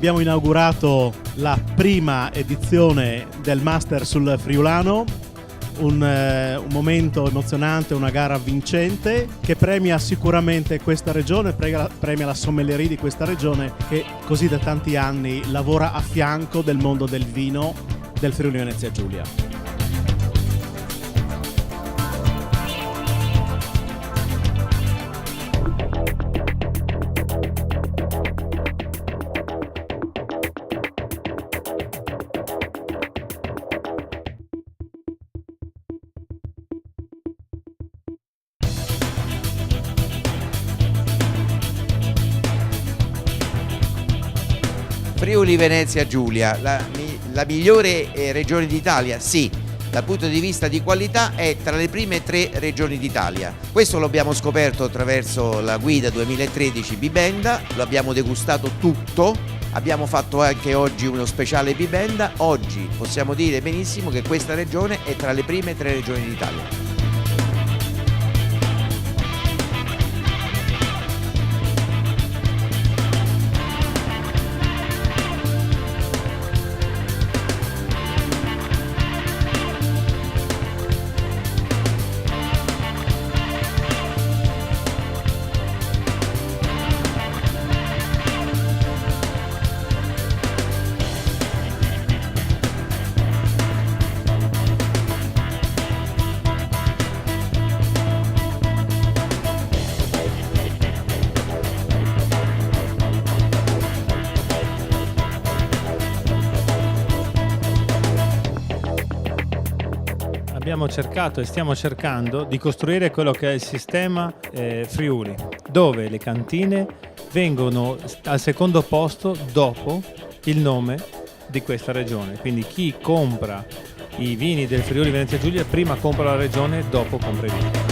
abbiamo inaugurato la prima edizione del Master sul Friulano, un momento emozionante, una gara vincente che premia sicuramente questa regione, premia la sommelierie di questa regione che così da tanti anni lavora a fianco del mondo del vino del Friuli Venezia Giulia. Friuli Venezia Giulia, la migliore regione d'Italia? Sì, dal punto di vista di qualità è tra le prime 3 regioni d'Italia. Questo lo abbiamo scoperto attraverso la guida 2013 Bibenda, lo abbiamo degustato tutto, abbiamo fatto anche oggi uno speciale Bibenda. Oggi possiamo dire benissimo che questa regione è tra le prime 3 regioni d'Italia. Abbiamo cercato e stiamo cercando di costruire quello che è il sistema Friuli, dove le cantine vengono al secondo posto dopo il nome di questa regione. Quindi chi compra i vini del Friuli Venezia Giulia prima compra la regione, dopo compra i vini.